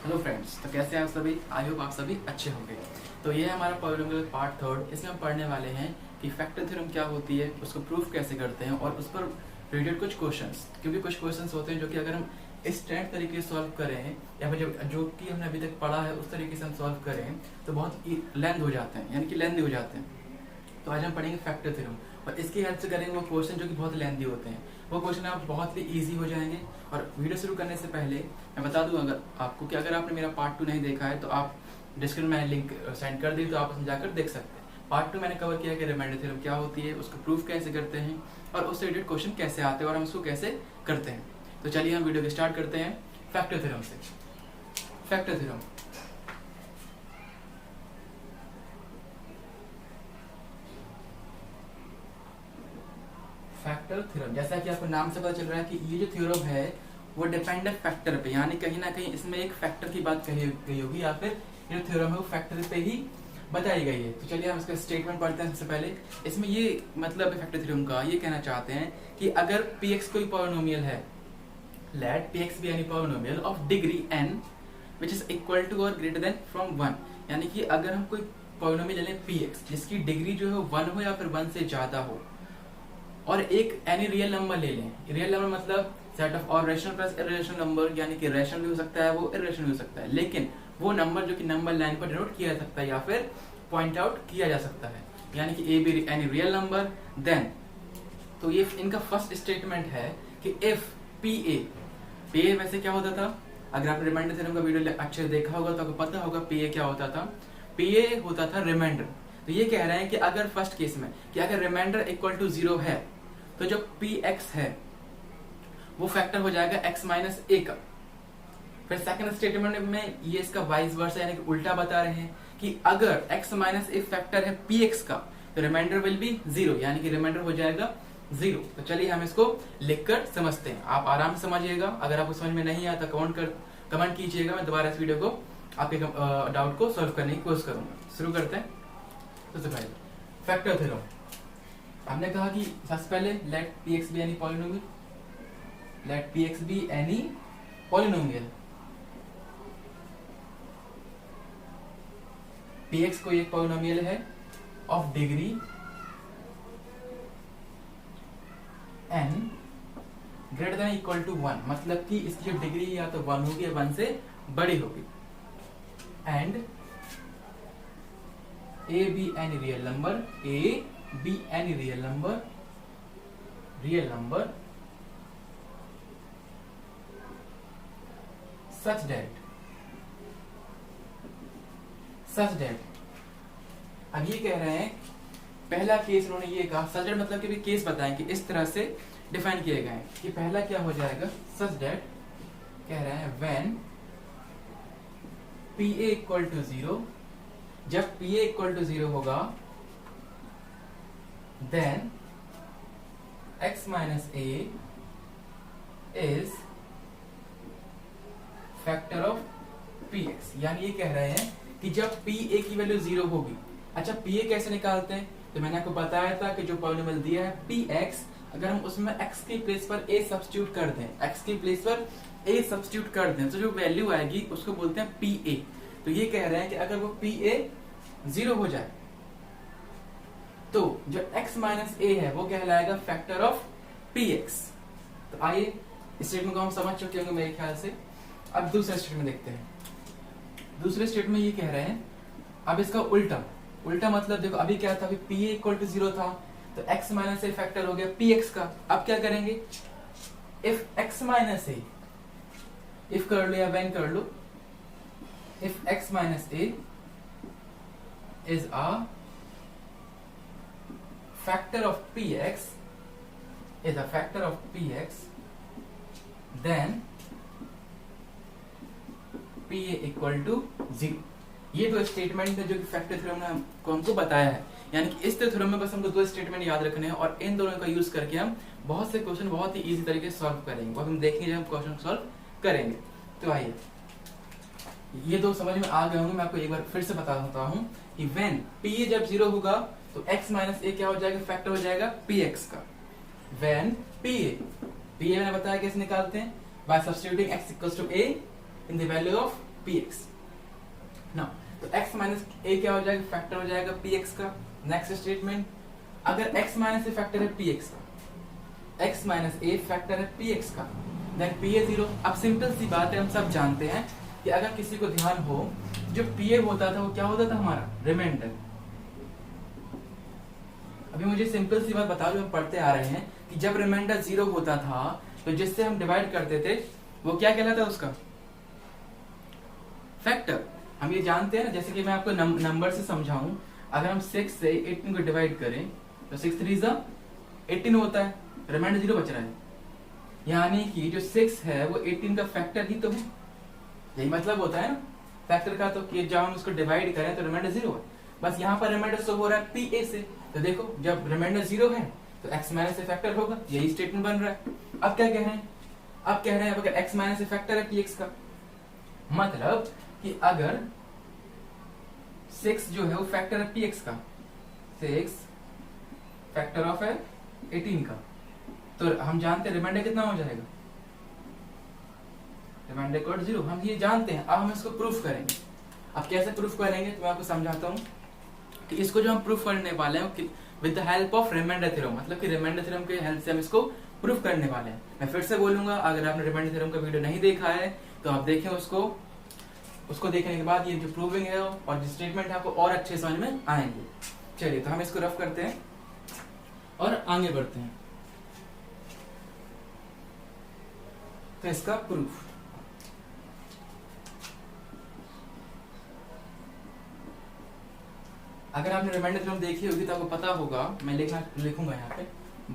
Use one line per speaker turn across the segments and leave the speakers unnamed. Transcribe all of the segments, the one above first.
Hello friends, तो कैसे हैं आप सभी। आई होप आप सभी अच्छे होंगे। तो ये है हमारा पॉलिनोमियल पार्ट थर्ड। इसमें हम पढ़ने वाले हैं कि फैक्टर थ्योरम क्या होती है, उसको प्रूफ कैसे करते हैं और उस पर रिलेटेड कुछ क्वेश्चंस, क्योंकि कुछ क्वेश्चंस होते हैं जो कि अगर हम स्टैंडर्ड तरीके से सॉल्व करें या फिर जो कि हमने अभी तक पढ़ा है उस तरीके से हम सॉल्व करें तो बहुत लेंथ हो जाते हैं, यानी कि लेंथी हो जाते हैं। तो आज हम पढ़ेंगे फैक्टर थ्योरम और इसकी हेल्प से करेंगे वो क्वेश्चन जो कि बहुत लेंथी होते हैं। वो क्वेश्चन आप बहुत ही इजी हो जाएंगे। और वीडियो शुरू करने से पहले मैं बता दूं अगर आपको कि अगर आपने मेरा पार्ट 2 नहीं देखा है तो आप डिस्क्रिप्शन में लिंक सेंड कर दी तो आप उसमें जाकर देख सकते हैं। पार्ट 2 मैंने कवर किया कि रिमाइंडर थ्योरम क्या होती है, उसको प्रूफ कैसे करते हैं और उससे रिलेटेड क्वेश्चन कैसे आते हैं और हम उसको कैसे करते हैं। तो चलिए हम वीडियो को स्टार्ट करते हैं फैक्टर थ्योरम से। फैक्टर थ्योरम फैक्टर थ्योरम, जैसा कि आपको नाम से पता चल रहा है कि ये जो थ्योरम है वो डिपेंड है फैक्टर पे, यानी कहीं ना कहीं इसमें एक फैक्टर की बात कही गई होगी या फिर ये जो थ्योरम है वो फैक्टर पे ही बताई गई है। तो चलिए हम इसका स्टेटमेंट पढ़ते हैं। सबसे पहले इसमें ये मतलब है फैक्टर थ्योरम का, ये कहना चाहते हैं कि अगर px कोई पॉलिनोमियल है, let px be any polynomial of degree n which is equal to or greater than from 1, यानी कि अगर हम कोई पॉलिनोमियल ले लें px जिसकी डिग्री जो है 1 हो या फिर 1 से ज्यादा हो और एक एनी रियल नंबर ले लें। रियल नंबर मतलब सेट ऑफ और रेशनल प्लस इरेशनल नंबर, यानी कि रेशनल भी हो सकता है वो इरेशनल भी हो सकता है, लेकिन वो नंबर जो कि नंबर लाइन पर डिनोट किया जा सकता है या फिर पॉइंट आउट किया जा सकता है, यानी कि A B any real number. Then तो ये इनका फर्स्ट स्टेटमेंट है कि इफ पी ए वैसे क्या होता था, अगर आपने रिमाइंडर थ्योरम का वीडियो अच्छे से देखा होगा तो आपको पता होगा पी ए क्या होता था। पी ए होता था रिमाइंडर। तो ये कह रहे हैं कि अगर फर्स्ट केस में कि अगर रिमाइंडर इक्वल टू 0 है तो जो पी एक्स है वो फैक्टर हो जाएगा x माइनस ए का। फिर सेकंड स्टेटमेंट में ये इसका वाइस वर्सा यानी कि उल्टा बता रहे हैं कि अगर x माइनस ए फैक्टर है पी एक्स का तो रिमाइंडर विल बी 0, यानी कि रिमाइंडर हो जाएगा 0। तो चलिए हम इसको लिखकर समझते हैं, आप आराम से समझिएगा। अगर आपको समझ में नहीं आया तो कमेंट कीजिएगा, मैं दोबारा इस वीडियो को आपके डाउट को सॉल्व करने की कोशिश करूंगा। शुरू करते हैं। सबसे पहले फैक्टर थ्योरम हमने कहा कि सबसे पहले let px B any polynomial, let px B any polynomial. px कोई एक पॉलिनोमियल है of degree n greater than equal to 1, मतलब कि इसकी जो डिग्री या तो 1 होगी या 1 से बड़ी होगी। And a B any real number, a B any real number such that अब ये कह रहे हैं पहला केस उन्होंने ये कहा such that मतलब कि भी केस बताएं कि इस तरह से डिफाइन किए गए हैं कि पहला क्या हो जाएगा such that कह रहे हैं when pa इक्वल टू 0, जब pa इक्वल टू 0 होगा then x minus a is factor of px, यानी ये कह रहे हैं कि जब pa की वैल्यू 0 होगी। अच्छा, pa कैसे निकालते हैं, तो मैंने आपको बताया था कि जो पॉलिनोमियल दिया है px, अगर हम उसमें x की प्लेस पर a सब्स्टिट्यूट कर दें, x की प्लेस पर a सब्स्टिट्यूट कर दें तो जो वैल्यू आएगी उसको बोलते हैं pa। तो ये कह रहे हैं कि अगर वो pa 0 हो जाए तो जो x माइनस ए है वो कहलाएगा फैक्टर ऑफ px। तो आइए इस स्टेटमेंट को हम समझ चुके होंगे मेरे ख्याल से। अब दूसरे स्टेटमेंट देखते हैं। दूसरे स्टेटमेंट ये कह रहे हैं अब इसका उल्टा मतलब देखो अभी क्या था, अभी pa इक्वल टू 0 था तो x माइनस ए फैक्टर हो गया px का। अब क्या करेंगे, if x minus a, if कर लो या व्हेन कर लो, if x minus A is a factor of px then pa equal to 0। ये दो स्टेटमेंट है जो कि फैक्टर थ्योरम ने हमको बताया है, यानी कि इस थ्योरम में बस हमको दो स्टेटमेंट याद रखने हैं और इन दोनों का यूज करके हम बहुत से क्वेश्चन बहुत ही इजी तरीके से सॉल्व करेंगे और हम देखेंगे जब हम क्वेश्चन सॉल्व करेंगे। तो आइए, ये दो समझ में आ गए होंगे। मैं आपको एक बार फिर से बता देता हूं कि when pa जब 0 होगा तो x माइनस ए क्या हो जाएगा, फैक्टर हो जाएगा px का। when pa मैंने बताया कैसे निकालते हैं, by substituting x equals to a in the value of px ना। तो x माइनस a क्या हो जाएगा, फैक्टर हो जाएगा px का। नेक्स्ट स्टेटमेंट, अगर x माइनस a फैक्टर है px का, x माइनस a फैक्टर है px का, देन pa 0। अब सिंपल सी बात है, हम सब जानते हैं कि अगर किसी को ध्यान हो, जो pa होता था वो क्या होता था हमारा, रिमाइंडर। अभी मुझे सिंपल सी बात बताओ, जो हम पढ़ते आ रहे हैं कि जब रिमाइंडर 0 होता था तो जिससे हम डिवाइड करते थे वो क्या कहलाता है, उसका फैक्टर। हम ये जानते हैं ना, जैसे कि मैं आपको नंबर से समझाऊं, अगर हम 6 से 18 को डिवाइड करें तो 6 3 18 होता है, रिमाइंडर 0 बच रहा है, यानी कि जो 6 है वो 18 का फैक्टर ही तो है। यही मतलब होता है ना फैक्टर का, तो कि जब हम उसको डिवाइड करें तो रिमाइंडर 0 है। बस यहाँ पर रिमाइंडर शो हो रहा है pa से, तो देखो जब रिमाइंडर 0 है तो x माइनस से फैक्टर होगा, यही स्टेटमेंट बन रहा है। अब क्या कह रहे हैं, अब कह रहे हैं अगर x माइनस से फैक्टर है px का, मतलब कि अगर 6 जो है वो फैक्टर है px का, 6 फैक्टर ऑफ है 18 का, तो हम जानते हैं रिमाइंडर कितना हो जाएगा, रिमाइंडर इक्वल 0, हम ये जानते हैं। अब हम इसको प्रूफ करेंगे। अब कैसे प्रूफ करेंगे तो मैं आपको समझाता हूँ कि इसको जो हम प्रूफ करने वाले हैं with the help of remainder theorem, मतलब कि रिमाइंडर थ्योरम के हेल्प से हम इसको प्रूफ करने वाले हैं। मैं फिर से बोलूंगा, अगर आपने रिमाइंडर थ्योरम का वीडियो नहीं देखा है तो आप देखें उसको देखने के बाद ये जो प्रूविंग है और जो स्टेटमेंट है आपको और अच्छे समझ में आएंगे। चलिए तो हम इसको रफ करते हैं और आगे बढ़ते हैं। तो इसका प्रूफ, अगर आपने रिमाइंडर थ्योरम देखी होगी तो आपको पता होगा, मैं लिखूंगा यहाँ पे,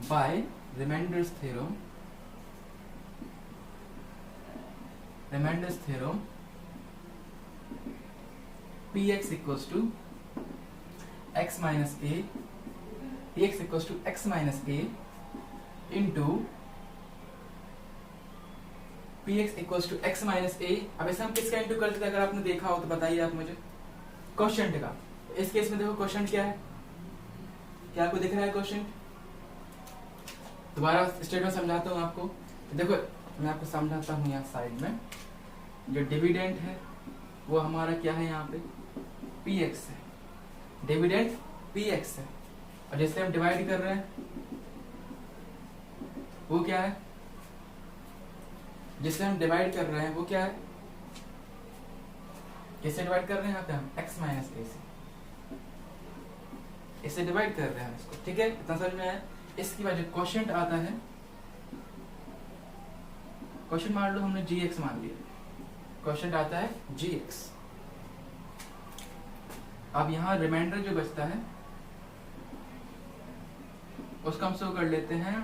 by remainder's theorem, px equals to x minus a, px equals to x minus a into px equals to x minus a। अब इसे हम किसका इंटू करते थे, अगर आपने देखा हो तो बताइए आप मुझे, क्वोशिएंट का। इस केस में देखो क्वोशिएंट क्या है, क्या आपको दिख रहा है क्वोशिएंट? दोबारा स्टेटमेंट समझाता हूँ आपको। देखो मैं आपको समझाता हूँ, यहाँ साइड में जो डिविडेंड है वो हमारा क्या है, यहाँ पे px है, डिविडेंड px है, और जिससे हम डिवाइड कर रहे हैं वो क्या है, जिससे हम डिवाइड कर रहे हैं वो क्या है, किससे डिवाइड कर रहे हैं यहाँ पे हम, x माइनस a से, इससे डिवाइड कर रहे हैं इसको। ठीक है, इतना समझ में आया। इसकी वजह क्वोशिएंट आता है, क्वोशिएंट मान लो हमने gx मान लिया, क्वोशिएंट आता है gx। अब यहाँ रिमाइंडर जो बचता है उसका हम शो कर लेते हैं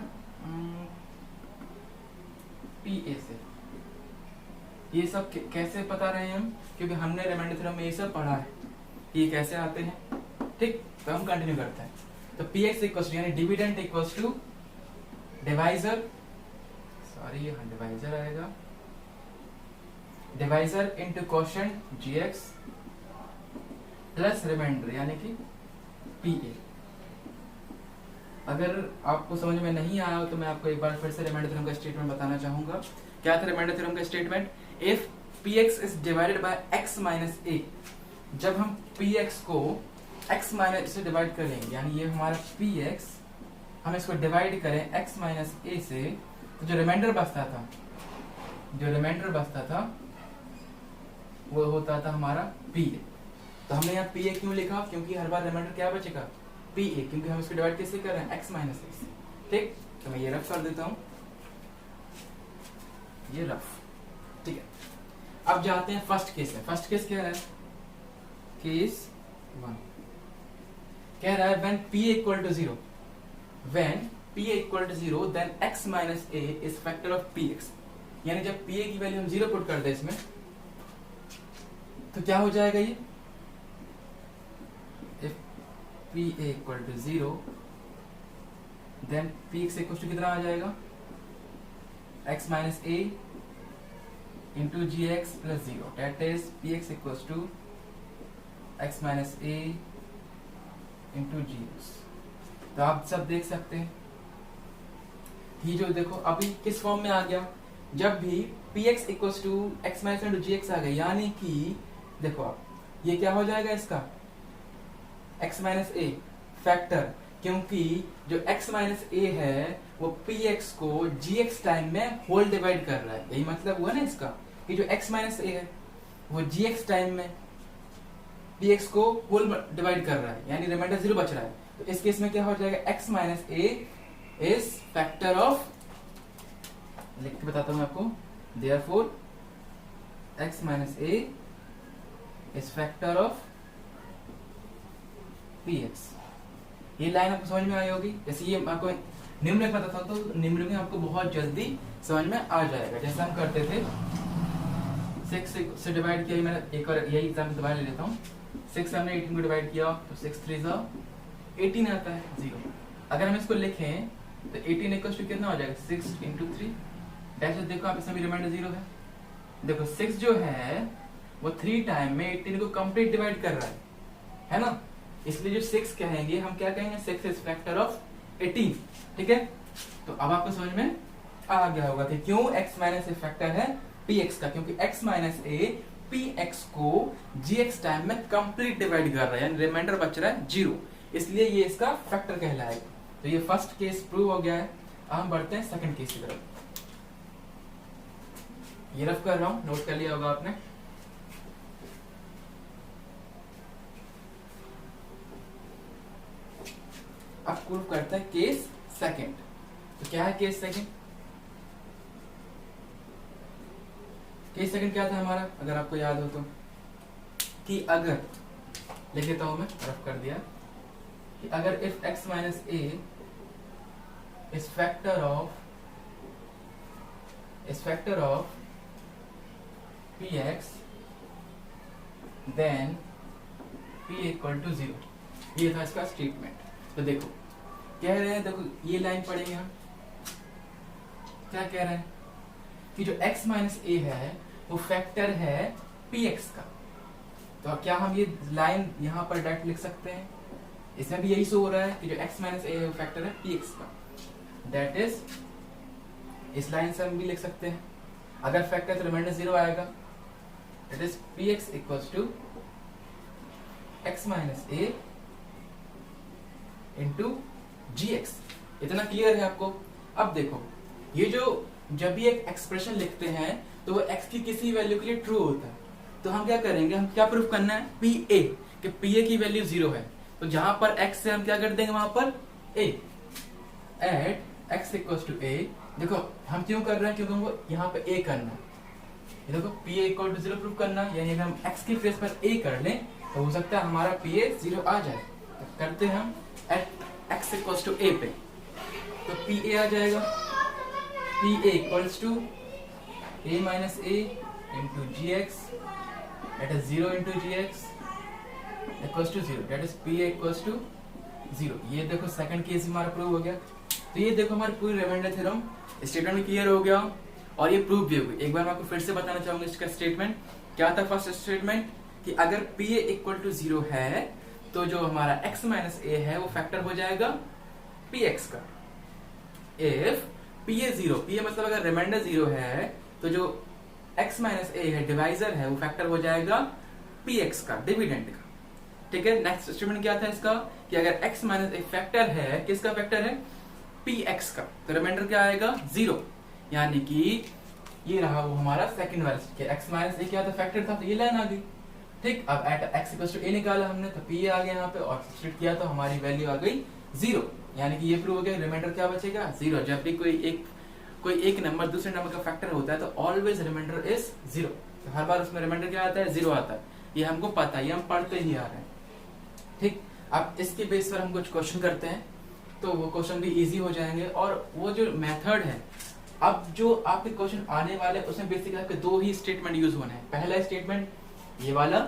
pa से। ये सब कैसे पता रहे हम, क्योंकि हमने रिमाइंडर थ्योरम में ये सब पढ़ा है कि ये कैसे आते हैं। ठीक, तो हम कंटिन्यू करते हैं। तो px इक्वल्स यानी dividend equals to divisor, sorry यहाँ डिवाइजर आएगा, divisor into quotient gx plus remainder यानी कि pa। अगर आपको समझ में नहीं आया हो तो मैं आपको एक बार फिर से रिमाइंडर थ्योरम का स्टेटमेंट बताना चाहूंगा। क्या था रिमाइंडर थ्योरम का statement, if px is divided by x minus a, जब हम px को x माइनस से डिवाइड करेंगे, यानी ये हमारा px, हम इसको डिवाइड करें x माइनस a से, तो जो रिमाइंडर बचता था वो होता था हमारा pa। तो हमने यहाँ pa क्यों लिखा, क्योंकि हर बार रिमाइंडर क्या बचेगा, pa, क्योंकि हम इसको डिवाइड किससे कर रहे हैं, x माइनस a से। ठीक, तो मैं ये रफ कर देता हूँ, ये रफ। ठीक है, अब जाते हैं फर्स्ट केस में। फर्स्ट केस क्या है, केस 1 कह रहा है when p equal to 0, when p equal to 0 then x minus a is factor of px। यानी जब pa की वैल्यू हम 0 पुट कर दे इसमें तो क्या हो जाएगा ये, if p equal to 0 then px equal to कितना आ जाएगा, x minus a into gx plus 0, that is px equals to x minus a into gx। तो आप सब देख सकते हैं, ये जो देखो अभी किस फॉर्म में आ गया, जब भी p x equals to x minus into g x आ गई, यानी कि देखो आप ये क्या हो जाएगा इसका x माइनस ए फैक्टर, क्योंकि जो x माइनस ए है वो px को gx टाइम में होल डिवाइड कर रहा है। यही मतलब हुआ ना इसका कि जो x माइनस ए है वो gx टाइम में px को होल डिवाइड कर रहा है, यानी रिमाइंडर 0 बच रहा है। तो इस केस में क्या हो जाएगा, x minus A is factor of, लिख के बताता हूं आपको, therefore x minus A is factor of px। ये लाइन आपको समझ में आई होगी। जैसे ये आपको निम्न पता था तो निम्न में आपको बहुत जल्दी समझ में आ जाएगा। जैसे हम करते थे 6 से डिवाइड किया, मैंने एक और यही एग्जाम्पल दोबारा ले लेता हूँ। 6 से हमने 18 को डिवाइड किया तो 6 3 18 आता है 0। अगर हम इसको लिखें तो 18 इक्वल्स टू कितना हो जाएगा 6 इंटू 3 डैश। देखो आप इसमें भी रिमाइंडर 0 है। देखो 6 जो है वो 3 टाइम में 18 को कंप्लीट डिवाइड कर रहा है ना, इसलिए जो 6 कहेंगे हम क्या कहेंगे, 6 इज फैक्टर ऑफ 18। ठीक है, तो अब आपको समझ में आ गया होगा कि क्यों x माइनस ए फैक्टर है px का, क्योंकि x माइनस ए px को gx टाइम में कंप्लीट डिवाइड कर रहा है, यानी रिमाइंडर बच रहा है 0, इसलिए ये इसका फैक्टर कहलाएगा। तो ये फर्स्ट केस प्रूव हो गया है। अब हम बढ़ते हैं सेकंड केस की तरफ। ये रफ कर रहा हूं, नोट कर लिया होगा आपने। अब प्रूव करते हैं केस सेकंड। तो क्या है केस सेकंड? केस सेकंड क्या था हमारा, अगर आपको याद हो तो, कि अगर, लिख देता हूं मैं, रफ कर दिया, कि अगर if x minus A is factor of px then p equal to 0। ये था इसका स्टेटमेंट। तो देखो कह रहे हैं, देखो ये लाइन पढ़ेंगे हम, क्या कह रहे हैं कि जो x माइनस ए है वो फैक्टर है px का। तो क्या हम ये लाइन यहाँ पर डायरेक्ट लिख सकते हैं? इसमें भी यही शो हो रहा है कि जो x माइनस ए है वो फैक्टर है px का। दैट इज, इस लाइन से हम भी लिख सकते हैं, अगर फैक्टर तो रिमाइंडर 0 आएगा। That is px equals to x minus A into gx। इतना क्लियर है आपको? अब देखो ये जो जब भी एक एक्सप्रेशन लिखते हैं तो वो x की किसी वैल्यू के लिए ट्रू होता है। तो हम क्या करेंगे, हम क्या प्रूफ करना है, pa, कि pa की वैल्यू 0 है। तो जहां पर x से हम क्या कर देंगे, वहां पर a at x equals to a। देखो हम क्यों कर रहे हैं, क्योंकि हमको यहाँ पे a करना है। ये देखो pa इक्वल टू 0 प्रूफ करना, यानी अगर हम x की प्लेस पर a कर लें तो हो सकता है हमारा pa 0 आ जाए। तो करते हैं हम at x equals to a पे, तो pa आ जाएगा, pa equals to a minus a into gx, that is 0 into gx equals to 0, that is pa equals to 0। ये देखो सेकंड केस हमारा प्रूव हो गया। तो ये देखो हमारी पूरी रिमाइंडर थ्योरम स्टेटमेंट क्लियर हो गया और ये प्रूव भी हो गई। एक बार मैं आपको फिर से बताना चाहूंगा इसका स्टेटमेंट क्या था। फर्स्ट स्टेटमेंट कि अगर pa इक्वल टू 0 है तो जो हमारा x माइनस a है वो फैक्टर हो जाएगा px का। इफ pa 0, pa मतलब अगर रिमाइंडर 0 है तो जो x माइनस a है डिवाइजर है वो फैक्टर हो जाएगा px का, डिविडेंड का। ठीक है, नेक्स्ट स्टेटमेंट क्या था इसका कि अगर x माइनस a फैक्टर है, किसका फैक्टर है, px का, तो रिमाइंडर क्या आएगा 0, यानी कि ये रहा वो हमारा सेकंड वाला कि x माइनस a क्या था, फैक्टर था, तो ये लाइन आ गई। ठीक, अब at x equals to a निकाला हमने तो p आ गया यहाँ पे और सब्स्टिट्यूट किया तो हमारी वैल्यू आ गई 0, यानी कि ये प्रूव हो गया। रिमाइंडर क्या बचेगा 0। जब भी कोई एक नंबर दूसरे नंबर का फैक्टर होता है तो ऑलवेज रिमाइंडर इज 0। तो हर बार उसमें रिमाइंडर क्या आता है, 0 आता है। ये हमको पता है, ये हम पढ़ते ही आ रहे हैं। ठीक, अब इसके बेस पर हम कुछ क्वेश्चन करते हैं तो वो क्वेश्चन भी इजी हो जाएंगे। और वो जो मेथड है, अब जो आपके क्वेश्चन आने वाले उसमें बेसिकली आपके दो ही स्टेटमेंट यूज होने हैं। पहला स्टेटमेंट ये वाला,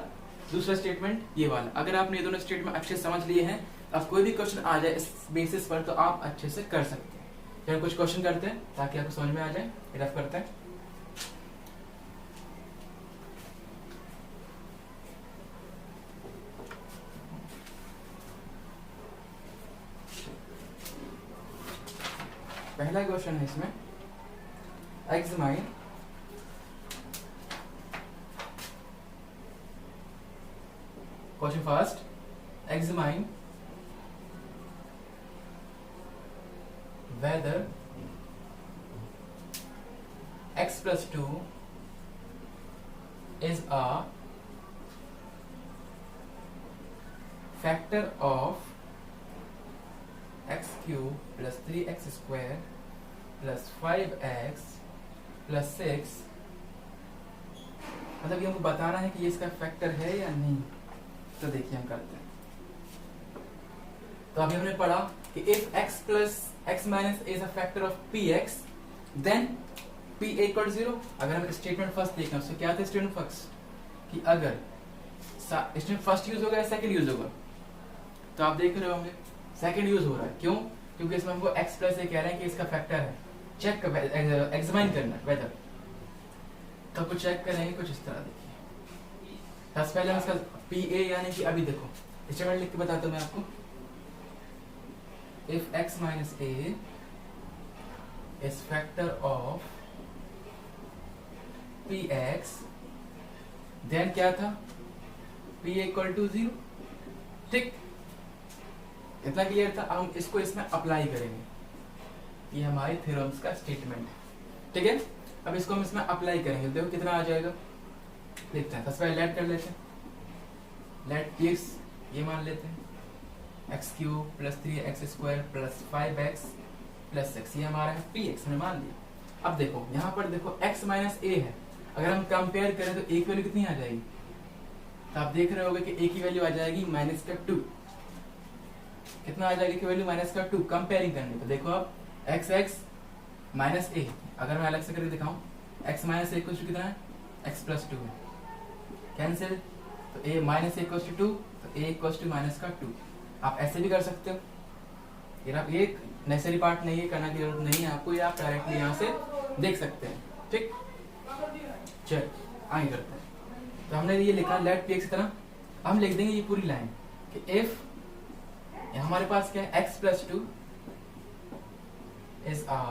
दूसरा स्टेटमेंट ये वाला। अगर आपने ये दोनों स्टेटमेंट अच्छे से समझ लिए हैं, अब कोई भी क्वेश्चन आ जाए इस बेसिस पर तो आप अच्छे से कर सकते हैं। चलो कुछ क्वेश्चन करते हैं ताकि आपको समझ में आ जाए। रफ करते हैं। पहला क्वेश्चन है इसमें, examine question first, examine whether x plus 2 is a factor of x cube plus 3x square plus 5x plus 6, मतलब ये हमको बताना है कि ये इसका फैक्टर है या नहीं। तो देखिए हम करते हैं। तो अभी हमने पढ़ा कि if x plus x minus a is a factor of px then p equal to 0। अगर हम स्टेटमेंट फर्स्ट देखें उससे क्या था स्टेटमेंट फर्स्ट कि अगर स्टेटमेंट फर्स्ट यूज होगा या सेकंड यूज होगा, तो आप देख रहे होंगे सेकंड यूज हो रहा है। क्यों? क्योंकि इसमें हमको x प्लस ए कह रहे हैं कि इसका फैक्टर है, चेक एग्जामिन करना है वेदर। तो कुछ चेक करेंगे कुछ इस तरह। देखिए सबसे पहले हम इसका पी ए यानी कि अभी देखो स्टेटमेंट लिख के बताता हूँ मैं आपको। If x minus A is factor of p x then क्या था p इक्वल टू 0। ठीक, इतना क्लियर था। अब हम इसको इसमें अप्लाई करेंगे। ये हमारी थ्योरम्स का स्टेटमेंट है। ठीक है, अब इसको हम इसमें अप्लाई करेंगे। देखो कितना आ जाएगा, देखते हैं। सबसे पहले लेट कर लेते हैं। लेट px ये मान लेते हैं x cube plus 3x square plus 5x plus 6, ये हमारा है px, हमने मान लिया। अब देखो यहाँ पर देखो x माइनस ए है, अगर हम कंपेयर करें तो a की वैल्यू कितनी आ जाएगी। तो आप देख रहे होगे कि a की वैल्यू आ जाएगी माइनस का 2। कितना आ जाएगा की वैल्यू माइनस का 2 कंपेयरिंग करने पे। देखो अब x माइनस ए, अगर मैं अलग से करके दिखाऊं x माइनस ए कुछ कितना है x प्लस 2 है, कैंसिल। तो a minus a equals to 2, तो a इक्वल्स टू माइनस का 2। आप ऐसे भी कर सकते हो, ये आप एक नेसेसरी पार्ट नहीं है, करना की जरूरत नहीं है आपको, ये आप डायरेक्टली यहाँ से देख सकते हैं। ठीक, चल आगे करते हैं। तो हमने ये लिखा लेट px की तरह, हम लिख देंगे ये पूरी लाइन कि इफ हमारे पास क्या है x plus 2 is a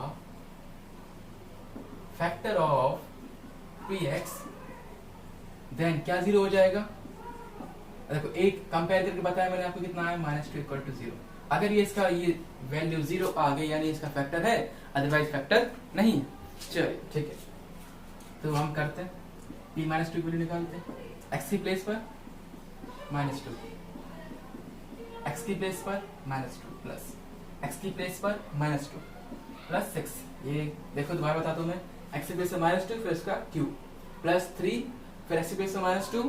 factor of px then क्या 0 हो जाएगा। देखो एक कंपेयर करके बताया मैंने आपको कितना है माइनस 2 इक्वल टू 0। अगर ये इसका ये वैल्यू 0 आ गई यानी इसका फैक्टर है, अदरवाइज फैक्टर नहीं है। चलिए ठीक है, तो हम करते हैं p माइनस 2 की वैल्यू निकालते हैं। x की प्लेस पर माइनस 2, x की प्लेस पर माइनस 2 प्लस x की प्लेस पर माइनस 2 प्लस 6। ये देखो दोबारा बताता हूँ मैं, x की प्लेस पर माइनस 2 फिर उसका क्यूब प्लस 3 फिर x की प्लेस पर माइनस 2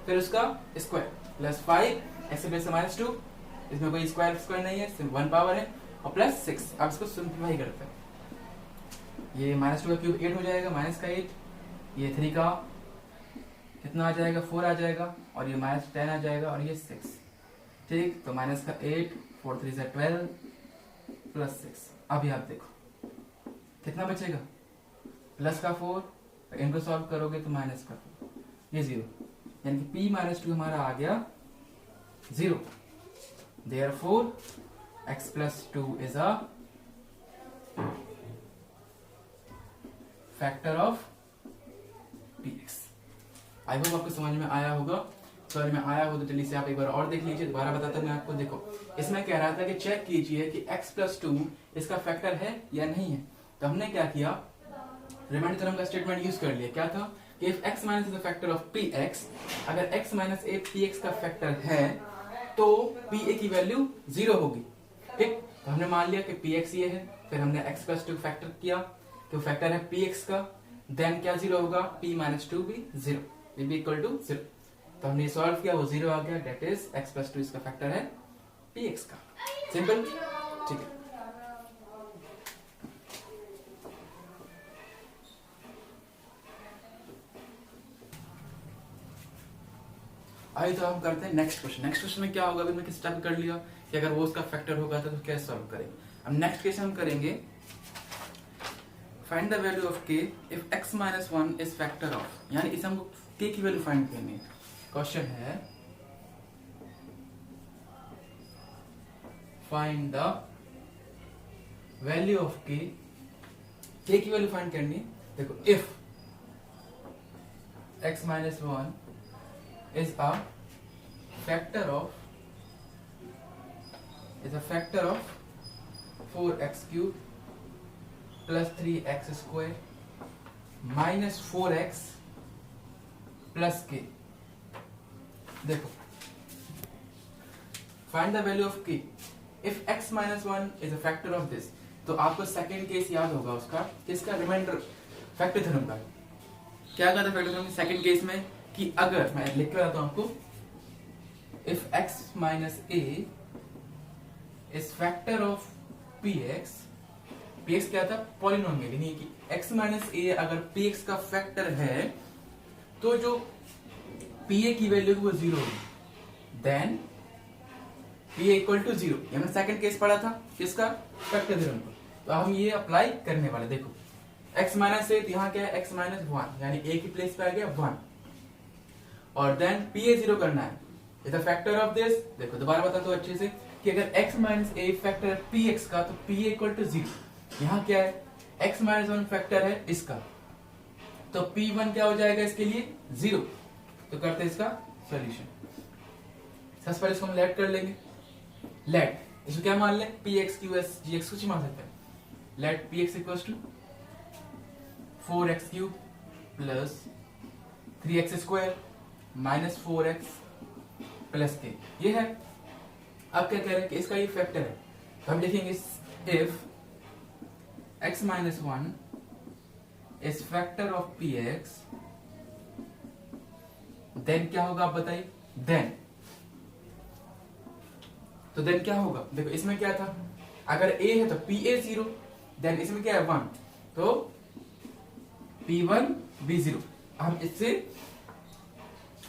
फिर उसका स्क्वायर प्लस 5 x की प्लेस पर माइनस 2, इसमें कोई स्क्वायर नहीं है, सिर्फ 1 पावर है, और प्लस 6। अब इसको सिंप्लीफाई करते हैं। ये माइनस 2 का क्यूब 8 हो जाएगा, माइनस का 8, ये 3 का कितना आ जाएगा 4 आ जाएगा, और ये माइनस 10 आ जाएगा, और ये 6। ठीक, तो माइनस का 8 4 3 से 12 प्लस 6। अभी आप देखो कितना बचेगा, प्लस का 4, इनको सॉल्व करोगे तो माइनस का 4, ये 0, यानी कि p माइनस 2 हमारा आ गया 0। Therefore x plus 2 is a factor of px। I hope आपको समझ में आया होगा। समझ में आया हो तो जल्दी से आप एक बार और देख लीजिए। दोबारा बताता हूं मैं आपको। देखो इसमें कह रहा था कि चेक कीजिए कि x प्लस 2 इसका फैक्टर है या नहीं है। तो हमने क्या किया, रिमाइंडर थ्योरम का स्टेटमेंट यूज कर लिया। क्या था कि if x minus is the factor of px, अगर x माइनस ए px का फैक्टर है तो pa की वैल्यू 0 होगी। ठीक, तो हमने मान लिया कि px ये है, फिर हमने x प्लस 2 फैक्टर किया तो फैक्टर है px का, देन क्या 0 होगा, p माइनस 2 भी 0, ये भी इक्वल टू 0। तो हमने सॉल्व किया, वो 0 आ गया, डेट इज x प्लस 2 इसका फैक्टर है px का। सिंपल, ठीक है। आइए तो हम करते हैं नेक्स्ट क्वेश्चन। नेक्स्ट क्वेश्चन में क्या होगा, अभी मैं किस टाइप कर लिया कि अगर वो उसका फैक्टर होगा तो कैसे सॉल्व करेंगे। अब नेक्स्ट क्वेश्चन हम करेंगे find the value of k if x minus 1 is factor of, यानी इसे हमको k की वैल्यू फाइंड करनी है। क्वेश्चन है find the value of k की वैल्यू फाइंड करनी है। देखो if x minus 1 is a factor of 4x cube plus 3x square minus 4x plus k. देखो find the value of k if x minus 1 is a factor of this. तो आपको second case याद होगा उसका, किसका, reminder factor theorem का। क्या कहता है फैक्टर थ्योरम सेकेंड केस में कि अगर मैं लिख के बताता हूं आपको, if x minus a is factor of px, px क्या था, पॉलिनोमियल, यानी कि x माइनस a अगर px का फैक्टर है तो जो pa की वैल्यू वो जीरो होगी, then pa equal to zero. ये हमने सेकंड केस पढ़ा था किसका, फैक्टर थ्योरम को। तो हम ये अप्लाई करने वाले, देखो x माइनस ए, यहाँ क्या है x माइनस 1, यानी a की प्लेस पे आ गया 1, और देन pa जीरो करना है, is the factor of this. देखो दोबारा बता दो अच्छे से कि अगर x माइनस ए फैक्टर है px का तो pa इक्वल टू जीरो। यहाँ क्या है, x माइनस 1 फैक्टर है इसका, तो p1 क्या हो जाएगा इसके लिए, जीरो। तो करते हैं इसका सॉल्यूशन। सबसे पहले इसको हम लेट कर लेंगे, लेट इसको क्या मान लें, px qs gx कुछ मान सकते हैं। Let px equals to 4x cube plus 3x square minus 4x plus k, ये है। अब क्या कह रहे हैं कि इसका ये फैक्टर है, तो हम लिखेंगे if x minus 1 is factor of px, then क्या होगा आप बताइए, देन तो देन क्या होगा, देखो इसमें क्या था, अगर a है तो pa जीरो, देन इसमें क्या है 1, तो p1 भी जीरो। हम इससे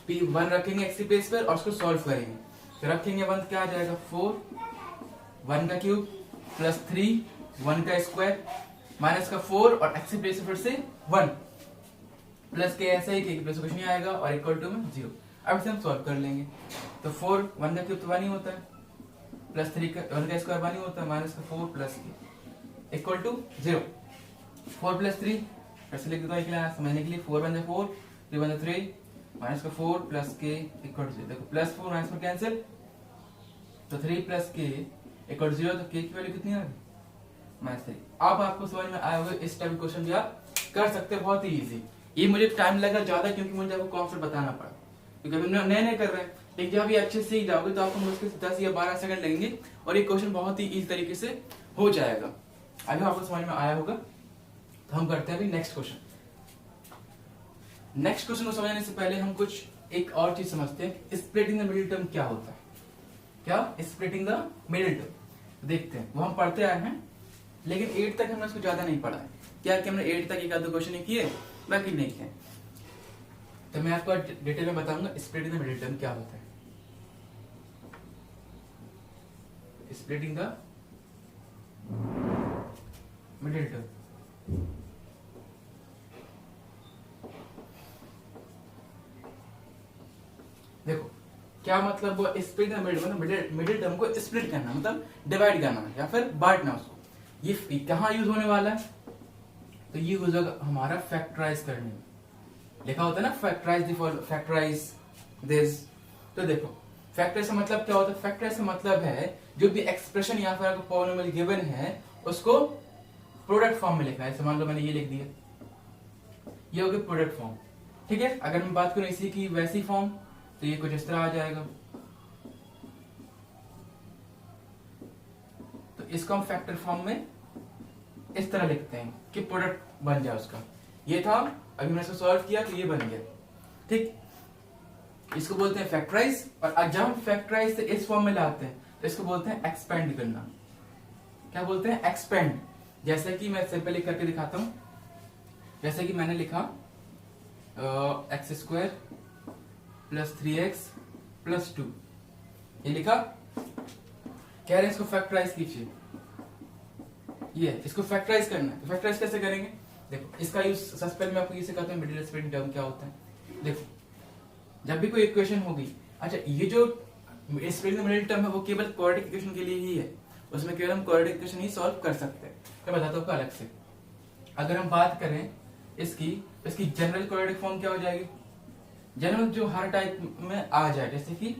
p1 रखेंगे x की प्लेस पर और उसको सॉल्व करेंगे, तो रखेंगे 1 क्या आ जाएगा 4, 1 का क्यूब प्लस 3, 1 का स्क्वायर माइनस का 4 और x की प्लेस पर से 1 प्लस के, ऐसा ही के प्लेस कुछ नहीं आएगा और इक्वल टू में जीरो। अब इसे हम सॉल्व कर लेंगे, तो 4, 1 का क्यूब तो 1 ही होता है, प्लस 3 का 1 का स्क्वायर 1 ही होता है, माइनस का 4 प्लस के इक्वल टू जीरो। 4 प्लस 3 ऐसे लिख देता हूँ समझने के लिए, 4 1 4, 3 1 3, माइनस का 4 प्लस के इक्वल टू 0। देखो प्लस 4 माइनस 4 कैंसिल, तो 3 प्लस के इक्वल टू 0, तो के की वैल्यू कितनी आ गई, -3। अब आपको समझ में आया हुआ, इस टाइप क्वेश्चन भी आप कर सकते हैं, बहुत ही इजी। ये मुझे टाइम लगा ज्यादा क्योंकि मुझे आपको कॉन्सेप्ट बताना पड़ा, क्योंकि अभी नए नए कर रहे हैं, लेकिन जब ये अच्छे से सीख जाओगे तो आपको मुश्किल से 10 या 12 सेकंड लगेंगे और ये क्वेश्चन बहुत ही इजी तरीके से हो जाएगा। अगर आपको समझ में आया होगा तो हम करते हैं अभी नेक्स्ट क्वेश्चन। नेक्स्ट क्वेश्चन को समझने से पहले हम कुछ एक और चीज समझते हैं, स्प्लिटिंग द मिडिल टर्म क्या होता है। क्या स्प्लिटिंग द मिडिल टर्म देखते हैं, वो हम पढ़ते आए हैं, लेकिन 8 तक हमने उसको ज्यादा नहीं पढ़ा है। क्या कि हमने 8 तक एक आधे क्वेश्चन किए, बाकी नहीं किए। तो मैं आपको डिटेल में बताऊंगा स्प्लिटिंग द मिडिल टर्म क्या होता है। स्प्लिटिंग द मिडिल टर्म, देखो क्या मतलब वो स्प्लिट मिडिल टर्म को स्प्लिट करना, मतलब डिवाइड करना या फिर बांटना उसको। ये कहाँ यूज होने वाला है, तो ये हो जाएगा हमारा फैक्टराइज करने में, लिखा होता है ना फैक्टराइज दिस। तो देखो फैक्टराइज का मतलब क्या होता है, फैक्टराइज का मतलब है जो भी एक्सप्रेशन या फिर पॉलिनोमियल गिवन है उसको प्रोडक्ट फॉर्म में लिखना है। जैसे मान लो मैंने ये लिख दिया, ये हो गया प्रोडक्ट फॉर्म, ठीक है। अगर मैं बात करूं इसी की वैसी फॉर्म, तो ये कुछ इस तरह आ जाएगा। तो इसको हम फैक्टर फॉर्म में इस तरह लिखते हैं कि प्रोडक्ट बन जाए उसका। ये था, अभी मैंने इसको सॉल्व किया तो ये बन गया, ठीक। इसको बोलते हैं फैक्टराइज, और जब हम फैक्टराइज से इस फॉर्म में लाते हैं तो इसको बोलते हैं एक्सपेंड करना। क्या बोलते हैं, एक्सपेंड। जैसे कि मैं सिंपल लिख करके दिखाता हूं, जैसे कि मैंने लिखा x square plus 3x plus 2, ये लिखा। कह रहे हैं इसको फैक्टराइज कीजिए, ये इसको फैक्टराइज करना है। तो फैक्टराइज कैसे करेंगे, देखो इसका यूज सबसे पहले मैं आपको ये सिखाता हूँ मिडिल स्प्लिटिंग टर्म क्या होता है। देखो जब भी कोई इक्वेशन होगी, अच्छा ये जो स्प्लिटिंग मिडिल टर्म है वो केवल क्वाड्रेटिक इक्वेशन के लिए ही है, उसमें केवल हम क्वाड्रेटिक इक्वेशन ही सॉल्व कर सकते हैं। मैं बताता हूँ अलग से। अगर हम बात करें इसकी इसकी जनरल क्वाड्रेटिक फॉर्म क्या हो जाएगी, जनरल जो हर टाइप में आ जाए, जैसे कि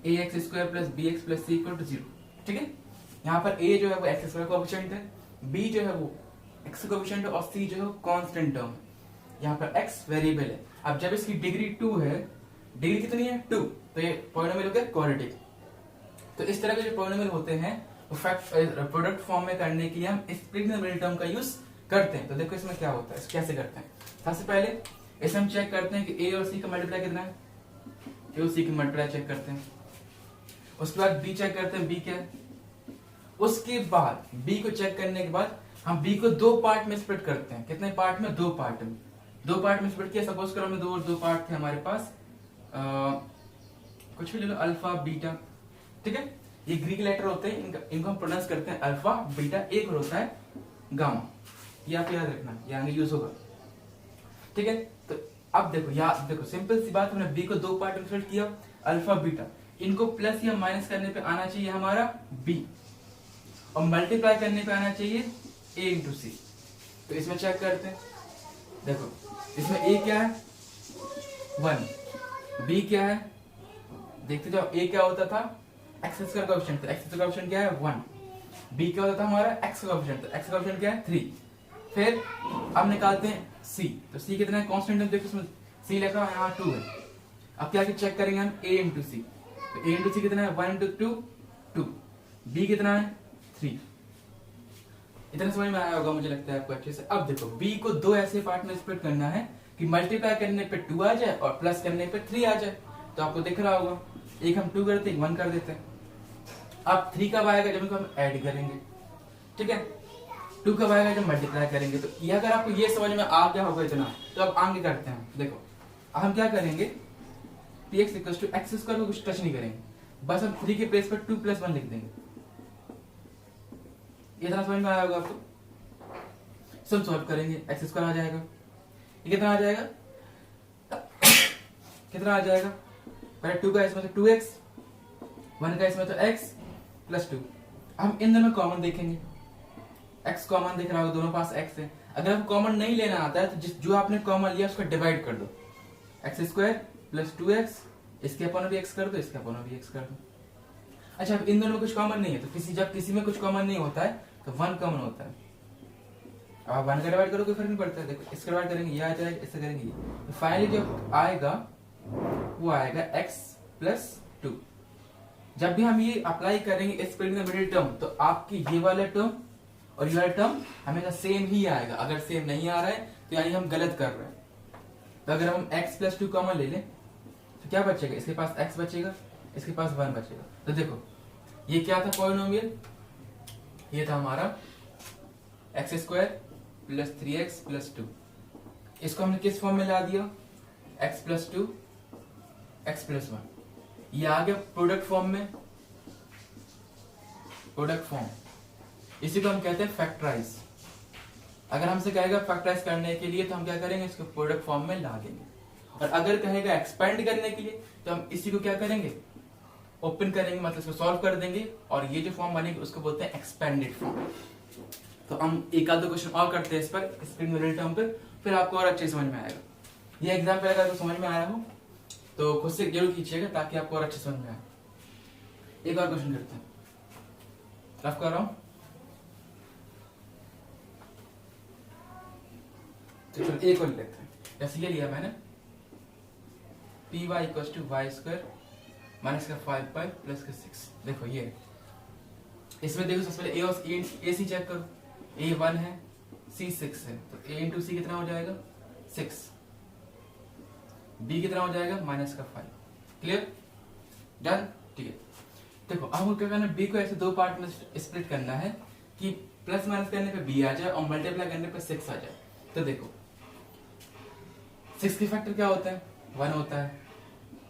ax² plus bx plus c equal to 0। ठीक है, यहाँ पर a जो है वो एक्स स्क्वायर कोएफिशिएंट है, b जो है वो x कोएफिशिएंट है और c जो है वो कांस्टेंट टर्म है। यहाँ पर x वेरिएबल है। अब जब इसकी डिग्री 2 है, डिग्री कितनी है 2, तो ये पॉलिनोमियल हो गया क्वाड्रेटिक। तो इस तरह के जो पॉलिनोमियल होते हैं वो प्रोडक्ट फॉर्म में करने के लिए हम स्प्लिटिंग मिडिल टर्म का यूज करते हैं। तो देखो इसमें क्या होता है, कैसे करते हैं। सबसे पहले इसे हम चेक करते हैं कि a और c का मल्टीप्लाई कितना है, a और c की मल्टीप्लाई चेक करते हैं। उसके बाद b चेक करते हैं, b क्या है। उसके बाद b को चेक करने के बाद हम b को 2 पार्ट में स्प्लिट करते हैं। कितने पार्ट में, 2 पार्ट में। 2 पार्ट में स्प्लिट किया, सपोज करो हमें दो पार्ट थे हमारे पास, कुछ भी ले लो, अल्फा बीटा। ठीक है, ये ग्रीक लेटर होते हैं, इनको हम प्रोनाउंस करते हैं अल्फा बीटा। एक और होता है गामा, ये आप याद रखना, ये आगे यूज होगा। ठीक है, तो अब देखो सिंपल सी बात, हमने b को 2 पार्ट में स्प्लिट किया, अल्फा बीटा। इनको प्लस या माइनस करने पे आना चाहिए हमारा b, और मल्टीप्लाई करने पे आना चाहिए a इंटू सी। तो इसमें चेक करते हैं, देखो इसमें a क्या है 1, b क्या है, देखते जाओ। a क्या होता था, एक्स स्क्वायर का कोएफिशिएंट, तो एक्स स्क्वायर का कोएफिशिएंट क्या है 1। b क्या होता था हमारा एक्स का कोएफिशिएंट, तो एक्स का कोएफिशिएंट क्या है 3। फिर अब निकालते हैं c, तो c कितना है कांस्टेंट है, देखो इसमें c लिखा है यहाँ 2 है। अब क्या चेक करेंगे हम a इंटू सी, तो a इंटू सी कितना है 1 इंटू 2 2, b कितना है 3। इतना समझ में आया होगा मुझे लगता है आपको अच्छे से। अब देखो b को 2 ऐसे पार्ट में स्प्लिट करना है कि मल्टीप्लाई करने पे 2 आ जाए और प्लस करने पे 3 आ जाए। तो आपको दिख रहा होगा, एक हम 2 करते हैं, 1 कर देते हैं। अब 3 कब आएगा, जब इनको हम ऐड करेंगे। ठीक है, 2 कब आएगा, जब मल्टीप्लाई करेंगे। तो ये अगर आपको ये समझ में आ गया होगा इतना, तो अब आगे करते हैं। देखो अब हम क्या करेंगे, px equal to x square को कुछ टच नहीं करेंगे, बस हम 3 के प्लेस पर 2 + 1 लिख देंगे। इतना समझ में आया होगा आपको। सम सॉल्व करेंगे, एक्स स्क्वायर आ जाएगा, ये कितना आ जाएगा, कितना आ जाएगा, पहले 2 का इसमें तो 2x, 1 का इसमें तो x प्लस 2। हम इन दोनों कॉमन देखेंगे, x कॉमन दिख रहा होगा, दोनों पास x है। अगर आपको कॉमन नहीं लेना आता है तो जो आपने कॉमन लिया उसको डिवाइड कर दो, एक्स स्क्वायर प्लस 2x, इसके अपन भी x कर दो, इसके अपन भी x कर दो। अच्छा, अब इन दोनों में कुछ कॉमन नहीं है, तो जब किसी में कुछ कॉमन नहीं होता है तो 1 कॉमन होता है। अब आप 1 का डिवाइड करो कोई फर्क नहीं पड़ता है। देखो इसका डिवाइड करेंगे, ये आ जाएगा, इससे करेंगे ये, तो फाइनली जो आएगा वो आएगा x प्लस 2। जब भी हम ये अप्लाई करेंगे स्प्लिटिंग द मिडिल टर्म, तो आपकी ये वाला टर्म और ये वाला टर्म हमेशा सेम ही आएगा। अगर सेम नहीं आ रहा है तो यानी हम गलत कर रहे हैं। तो अगर हम x प्लस 2 कॉमन ले लें तो क्या बचेगा, इसके पास x बचेगा, इसके पास 1 बचेगा। तो देखो ये क्या था पॉलिनोमियल, ये था हमारा x square plus 3x plus 2। इसको हमने किस फॉर्म में ला दिया, x प्लस 2 x प्लस 1। ये आ गया प्रोडक्ट फॉर्म में, प्रोडक्ट फॉर्म, इसी को हम कहते हैं फैक्टराइज। अगर हमसे कहेगा फैक्टराइज करने के लिए तो हम क्या करेंगे, इसको प्रोडक्ट फॉर्म में ला देंगे। और अगर कहेगा एक्सपेंड करने के लिए तो हम इसी को क्या करेंगे, ओपन करेंगे, मतलब इसको सॉल्व कर देंगे और ये जो फॉर्म बनेगी उसको बोलते हैं एक्सपेंडेड फॉर्म। तो हम एक आध क्वेश्चन और करते हैं इस पर, स्प्लिटिंग मिडिल टर्म पर, फिर आपको और अच्छे समझ में आएगा। ये एग्जाम्पल अगर आपको समझ में आया हो तो खुद से जरूर कीजिएगा ताकि आपको और अच्छे समझ में आए। एक और क्वेश्चन करते हैं, रफ कर रहा हूं, तो चलो एक और लेते हैं। जैसे ये लिया मैंने, py equal to y square minus का 5 प्लस का 6। देखो ये इसमें देखो सबसे पहले a और a c चेक करो, a 1 है, c 6 है, तो a इंटू सी कितना हो जाएगा 6, b कितना हो जाएगा माइनस का 5। क्लियर, डन, ठीक है। देखो अब हमको क्या करना है, b को ऐसे 2 पार्ट में स्प्लिट करना है कि प्लस माइनस करने पे b आ जाए और मल्टीप्लाई करने पे 6 आ जाए। तो देखो 6 के फैक्टर क्या होता है, 1 होता है,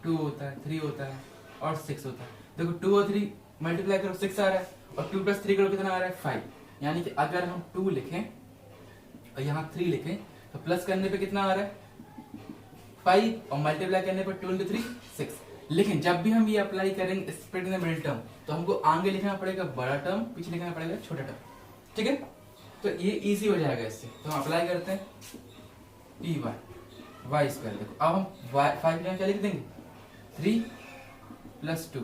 2 होता है, 3 होता है और 6 होता है। देखो 2 और 3 मल्टीप्लाई करो 6 आ रहा है, और 2 प्लस 3 करो कितना आ रहा है 5। यानी कि अगर हम 2 लिखें और यहाँ 3 लिखें तो प्लस करने पे कितना आ रहा है 5 और मल्टीप्लाई करने पर 2 इंटू 3 6। लेकिन जब भी हम ये अप्लाई करेंगे स्प्लिटिंग द मिडिल टर्म तो हमको आगे लिखना पड़ेगा बड़ा टर्म, पीछे लिखना पड़ेगा छोटा टर्म। ठीक है, तो ये इजी हो जाएगा इससे। तो हम अप्लाई करते हैं पी वाई वाई स्क्वायर। देखो अब हम फाइव की क्या लिख देंगे 3 प्लस 2।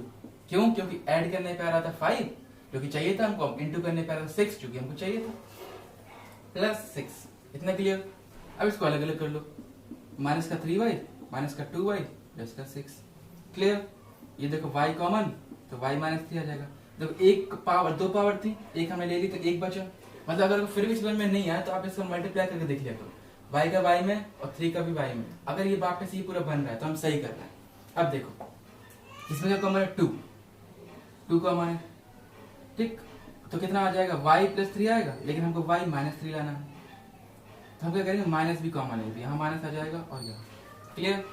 क्यों? क्योंकि ऐड करने पे आ रहा था 5 जो कि चाहिए था हमको, इंटू करने पे आ रहा था 6 जो कि हमको चाहिए था, प्लस 6। इतना क्लियर। अब इसको अलग अलग कर लो, माइनस का 3y माइनस का 2y प्लस का 6। क्लियर। ये देखो y कॉमन तो y माइनस 3 आ जाएगा। देखो एक पावर दो पावर थी, एक हमने ले ली तो एक बचा। मतलब अगर फिर भी समझ में नहीं आया तो आप इसको मल्टीप्लाई करके देख लिया करो, y का y में और 3 का भी y में। अगर ये वापस ये पूरा बन रहा है तो हम सही कर रहे हैं। अब देखो इसमें क्या कॉमन है 2 कॉमन है, ठीक। तो कितना आ जाएगा y प्लस 3 आएगा, लेकिन हमको y माइनस 3 लाना है तो हम क्या करेंगे माइनस भी कॉमन है, यहाँ माइनस आ जाएगा और यहाँ। क्लियर।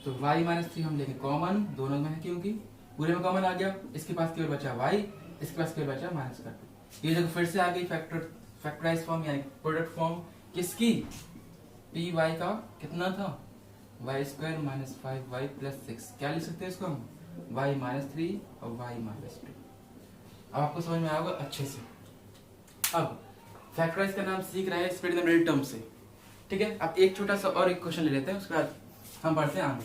तो y माइनस 3 हम लेंगे कॉमन, दोनों में है क्योंकि पूरे में कॉमन आ गया। इसके पास केवल बचा y, इसके पास केवल बचा माइनस का 2। ये देखो फिर से आ गई फैक्टराइज फॉर्म यानी प्रोडक्ट फॉर्म किसकी, पी वाई का कितना था Y square minus 5y plus 6। क्या लिख सकते हैं इसको हम y माइनस 3 और y माइनस 2। अब आपको समझ में आएगा अच्छे से। अब फैक्टराइज का नाम सीख रहे हैं स्प्लिट द मिडिल टर्म से, ठीक है। अब एक छोटा सा और एक क्वेश्चन ले लेते हैं, उसके बाद हम बढ़ते हैं आगे।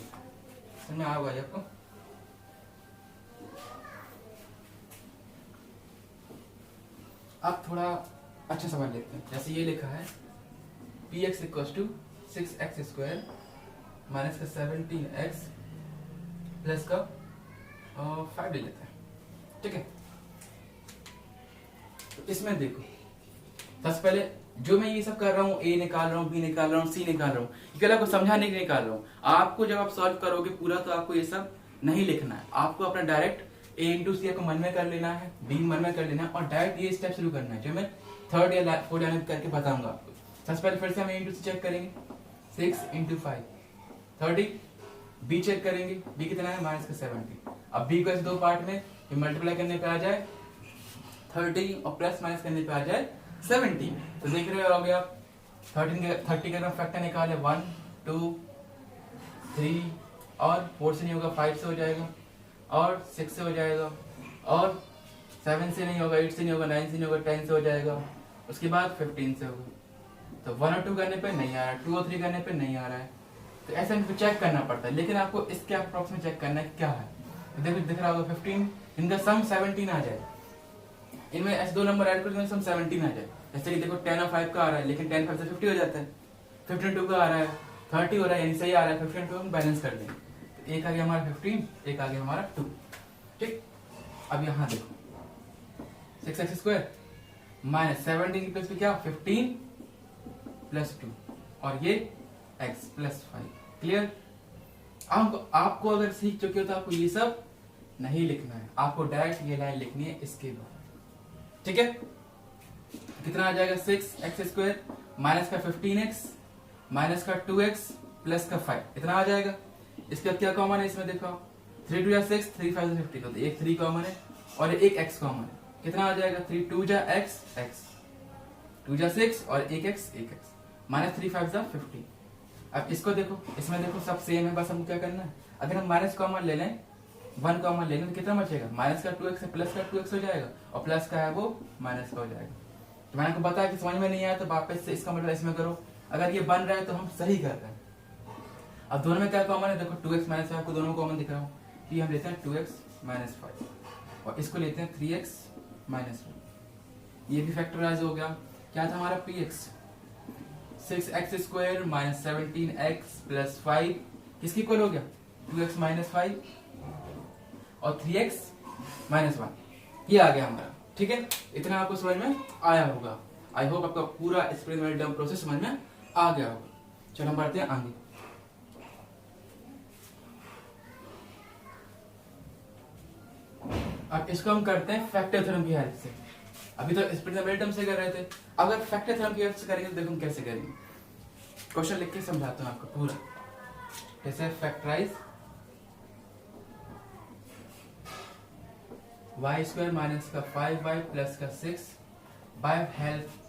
समझ में आएगा आपको। अब थोड़ा अच्छा सवाल लेते हैं। जैसे ये लिखा है p x equal to 6x square minus का 17x प्लस का 5 ले लेते हैं, ठीक है। तो इसमें देखो सबसे पहले जो मैं ये सब कर रहा हूँ, ए निकाल रहा हूँ, बी निकाल रहा हूँ, सी निकाल रहा हूँ, ये आपको समझाने के लिए निकाल रहा हूँ। आपको जब आप सॉल्व करोगे पूरा तो आपको ये सब नहीं लिखना है, आपको अपना डायरेक्ट ए इंटू सी को मन में कर लेना है, बी मन में कर लेना है और डायरेक्ट ये स्टेप शुरू करना है जो मैं थर्ड या फोर्थ या करके बताऊंगा आपको। सबसे पहले फिर से हम ए इंटू सी चेक करेंगे, 6 इंटू 5 30। बी चेक करेंगे, बी कितना है माइनस का 70। अब बी को इस दो पार्ट में मल्टीप्लाई करने पे आ जाए 30 और प्लस माइनस करने पे आ जाए 70। तो देख रहे होगे आप 30 का फैक्टर निकाले 1 2 3 और 4 से नहीं होगा 5 से हो जाएगा और 6 से हो जाएगा और 7 से नहीं होगा, 8 से नहीं होगा, 9 से नहीं होगा, 10 से हो जाएगा, उसके बाद 15 से होगा। तो 1 और 2 करने पे नहीं आ रहा है, 2 और 3 करने पे नहीं आ रहा है, तो ऐसे हमको चेक करना पड़ता है। लेकिन आपको इसके अप्रॉक्स में चेक करना है क्या है। तो देखो दिख रहा होगा 15, इनका सम 17 आ जाए, इनमें ऐसे दो नंबर ऐड करके सम 17 आ जाए। जैसे कि देखो 10 और 5 का आ रहा है, लेकिन 10 5 से 50 हो जाता है, 15 2 का आ रहा है 30 हो रहा है, यानी सही आ रहा है। 15 2 हम बैलेंस कर देंगे, तो एक आ गया हमारा 15, एक आ गया हमारा 2, ठीक। अब यहाँ देखो 6x स्क्वायर माइनस 17 की प्लस पे क्या 15 प्लस 2 और ये x प्लस 5। क्लियर। आपको अगर सीख चुके हो तो आपको ये सब नहीं लिखना है, आपको डायरेक्ट ये लाइन लिखनी है इसके बाद, ठीक है। कितना आ जाएगा 6x स्क्वायर माइनस का 15x माइनस का 2x प्लस का 5, इतना आ जाएगा। इसके बाद क्या कॉमन है इसमें देखो 3 2 6 3 5 15, तो एक 3 कॉमन है और एक x कॉमन है। कितना आ जाएगा 3 2 x x 2 6 और एक x माइनस 3 5 15। अब इसको देखो, इसमें देखो सब सेम है, बस हमको क्या करना है, अगर हम माइनस कॉमन ले लें 1 कॉमन ले लें तो कितना बचेगा माइनस का 2x प्लस का 2x हो जाएगा और प्लस का है वो माइनस का हो जाएगा। तो मैंने आपको बताया कि समझ में नहीं आया तो वापस से इसका मतलब इसमें करो, अगर ये बन रहा है तो हम सही कर रहे हैं। अब दोनों में क्या कॉमन है देखो 2x माइनस 5 को दोनों कॉमन दिख रहा हूँ, तो हम लेते हैं 2x माइनस 5 और इसको लेते हैं 3x माइनस 1, ये भी फैक्टराइज हो गया। क्या था हमारा px 6x square minus 17x plus 5 किसकी इक्वल हो गया 2x माइनस 5 और 3x माइनस 1, ये आ गया हमारा, ठीक है। इतना आपको समझ में आया होगा। आई होप आपका पूरा एक्सपेरिमेंट टर्म प्रोसेस समझ में आ गया होगा। चलो हम बढ़ते हैं आगे। अब इसको हम करते हैं फैक्टर थ्योरम की हेल्प से। अभी तो स्प्लिट टर्म से कर रहे थे, अगर फैक्टर थ्योरम की हेल्प से करेंगे तो देखो हम कैसे करेंगे। क्वेश्चन लिख के समझाता हूँ आपको पूरा। जैसे फैक्टराइज y स्क्वायर माइनस का 5y प्लस का 6 by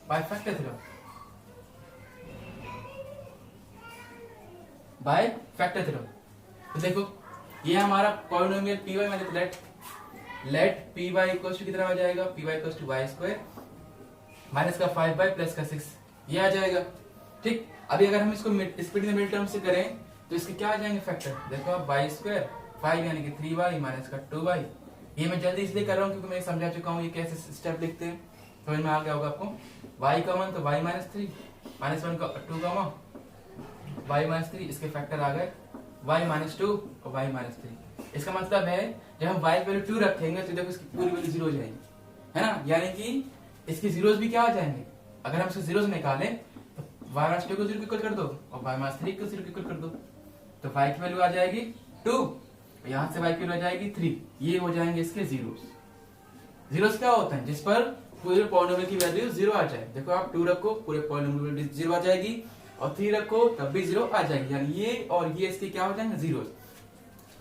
factor theorem, by factor theorem. तो देखो ये हमारा पॉलिनोमियल py, मतलब लेट py इक्वल्स टू कितना आ जाएगा py equals to y square minus का 5y प्लस का 6 ये आ जाएगा। ठीक, अभी अगर हम इसको split in the middle term से करें तो इसके क्या आ जाएंगे फैक्टर, देखो आप y स्क्वायर 5 यानी कि 3y माइनस का 2y। ये मैं जल्दी इसलिए कर रहा हूँ क्योंकि मैं समझा चुका हूँ ये कैसे स्टेप लिखते हैं, समझ में आ गया होगा आपको। y का मान तो y माइनस 3 माइनस 1 का 2 का मान y माइनस 3, इसके फैक्टर आ गए y माइनस 2 और y माइनस 3। इसका मतलब है जब हम y की वैल्यू 2 रखेंगे तो देखो इसकी पूरी वैल्यू 0 हो जाएगी, है ना, यानी कि इसकी जीरोस भी क्या आ जाएंगे। अगर हम इसके जीरोस निकालें तो y माइनस 2 को 0 इक्वल कर दो और y माइनस 3 को 0 इक्वल कर दो, तो y की वैल्यू आ जाएगी 2, यहाँ से y की वैल्यू आ जाएगी 3। ये हो जाएंगे इसके जीरोस। जीरोस क्या होता है, जिस पर पूरे पॉलिनोमियल की वैल्यू 0 आ जाए। देखो आप 2 रखो पूरे पॉलिनोमियल की 0 आ जाएगी और 3 रखो तब भी 0 आ जाएगी, यानी ये और ये इसके क्या हो जाएंगे जीरोस।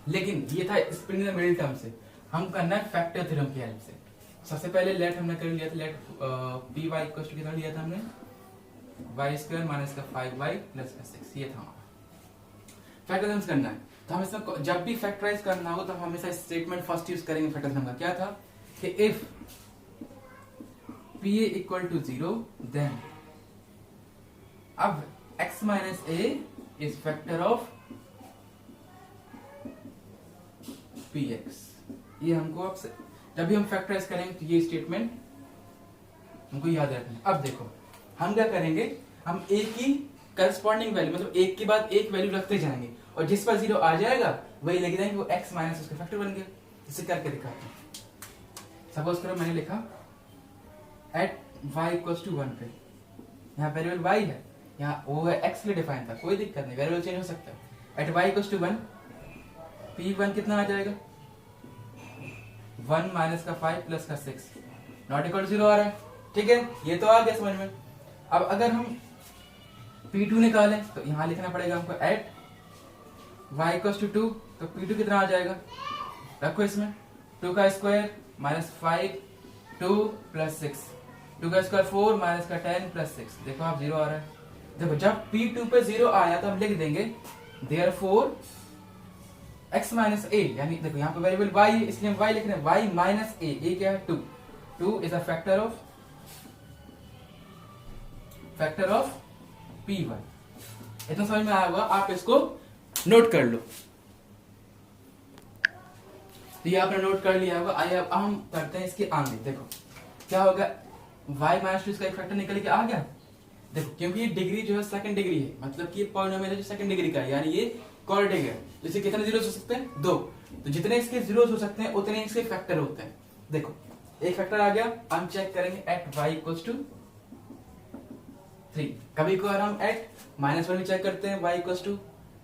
लेकिन ये था split in the middle term से, हम करना है फैक्टर थ्योरम की हेल्प से। सबसे पहले लेट हमने कर लिया था, let p y equal to कितना लिया था हमने, वाई स्क्वायर माइनस का 5y प्लस का 6, ये था हमारा फैक्टराइज करना है। तो हम इसमें जब भी फैक्टराइज करना हो तो हम हमेशा स्टेटमेंट फर्स्ट यूज करेंगे फैक्टर थ्योरम का। क्या था कि if p a equal to 0 then अब x minus A is factor of p x. ये हमको अब जब भी हम फैक्टराइज करेंगे तो ये स्टेटमेंट हमको याद रखना है। अब देखो हम क्या करेंगे, हम एक ही करस्पॉन्डिंग वैल्यू मतलब एक के बाद एक वैल्यू रखते जाएंगे और जिस पर 0 आ जाएगा वही लिख देंगे, वो x माइनस उसका फैक्टर बन गया। इसे करके दिखाते हैं। सपोज करो मैंने लिखा एट y इक्वल्स टू 1 पे, यहाँ वेरिएबल y है, यहाँ वो है x के लिए डिफाइन था, कोई दिक्कत नहीं, वेरिएबल चेंज हो सकता है। Eight y equals to 1 p1 कितना आ जाएगा 1 माइनस का 5 प्लस का 6 नॉट इक्वल टू 0 आ रहा है। ठीक है, ये तो आ गया समझ में। अब अगर हम P2 निकालें तो यहाँ लिखना पड़ेगा हमको एट y इक्वल्स टू 2, तो P2 कितना आ जाएगा, रखो इसमें 2 का स्क्वायर माइनस 5 2 प्लस 6, 2 का स्क्वायर 4 माइनस का 10 प्लस 6, देखो आप 0 आ रहा है। देखो जब P2 पे 0 आया तो हम लिख देंगे देयरफॉर x माइनस ए, यानी देखो यहाँ पे वेरिएबल y है इसलिए हम y लिख रहे हैं, y माइनस ए क्या है 2, 2 is a factor of p1। इतना समझ में आया होगा, आप इसको नोट कर लो। तो ये आपने नोट कर लिया होगा। आइए अब हम करते हैं इसके आगे। देखो क्या होगा, y माइनस 2 इसका एक फैक्टर निकल के आ गया। देखो क्योंकि ये डिग्री जो है सेकंड डिग्री है, मतलब कि ये पॉलिनोमियल है जो सेकंड डिग्री का है, यानी ये क्वाड्रेटिक है। तो इसके कितने जीरोस हो सकते हैं, 2। तो जितने इसके जीरोस हो सकते हैं उतने इसके फैक्टर होते हैं। देखो एक फैक्टर आ गया, हम चेक करेंगे एट y इक्वल्स टू 3। कभी कभार हम एट -1 भी चेक करते हैं, y इक्वल्स टू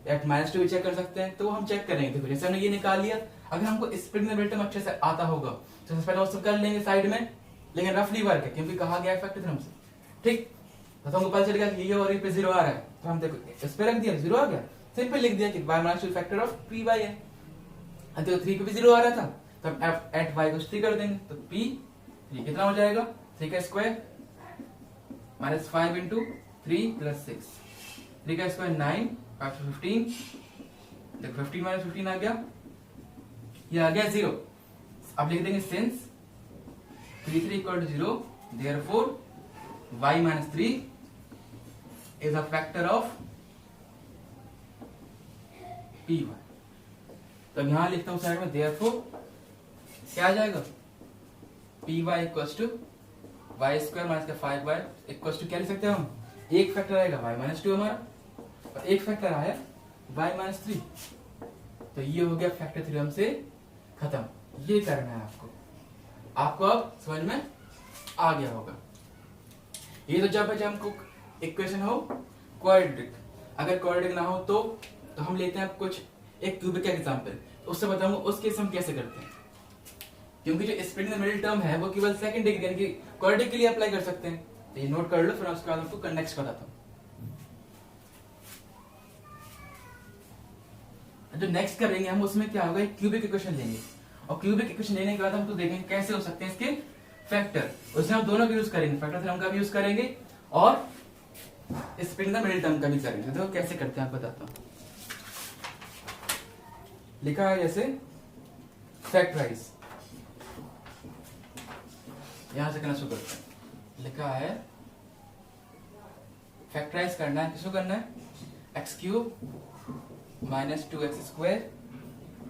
एट -2 भी चेक कर सकते हैं, तो हम चेक करेंगे। देखो जैसे हमने ये निकाल लिया, अगर हमको split in the middle term अच्छे से आता होगा तो सबसे पहले वो सब कर लेंगे साइड में, लेकिन रफली वर्क है क्योंकि कहा गया है फैक्टर थ्योरम से। ठीक, तो हमको पता चल गया कि ये और ये पे 0 आ रहा है, तो हम देखो इस पे रख दिया 0 आ गया, सिंपल लिख दिया कि y minus 2 factor of py है। तो 3 पे भी 0 आ रहा था तो हम एट y को 3 कर देंगे, तो p 3 कितना हो जाएगा, 3 का स्क्वायर माइनस 5 इंटू 3 प्लस 6, 3 का स्क्वायर 9 5 15, देखो 15 माइनस 15 आ गया, ये आ गया 0। अब लिख देंगे since p3 equal to 0 therefore y minus 3 is a factor of p1। तो अब यहां लिखता हूं साइड में देयरफॉर क्या आ जाएगा, py equals to y square minus का 5y इक्वल्स टू क्या लिख सकते हैं हम, एक फैक्टर आएगा y माइनस 2 हमारा और एक फैक्टर आया y माइनस 3। तो ये हो गया फैक्टर थ्योरम से खत्म। ये करना है आपको अब समझ में आ गया होगा। ये तो जब हमको इक्वेशन हो क्वाड्रेटिक, अगर क्वाड्रेटिक ना हो तो हम लेते हैं कुछ एक क्यूबिक एग्जांपल, तो उससे बताऊंगा उस केस हम कैसे करते हैं। क्योंकि जो split in the middle term है वो केवल सेकंड डिग्री यानी कि क्वाड्रेटिक के लिए अप्लाई कर सकते हैं। तो ये नोट कर लो, फिर उसके बाद आपको नेक्स्ट बताता हूँ। जो नेक्स्ट करेंगे हम उसमें क्या होगा, एक क्यूबिक इक्वेशन लेंगे और क्यूबिक इक्वेशन लेने के बाद हम तो देखेंगे कैसे हो सकते हैं इसके फैक्टर। उसमें हम दोनों का यूज करेंगे, फैक्टर थ्योरम का भी यूज करेंगे और split in the middle term का भी करेंगे। तो कैसे करते हैं आप बताता हूँ। लिखा है जैसे फैक्टराइज, यहां से करना शुरू करते हैं। लिखा है फैक्टराइज करना है, किसको करना है, x cube minus 2x square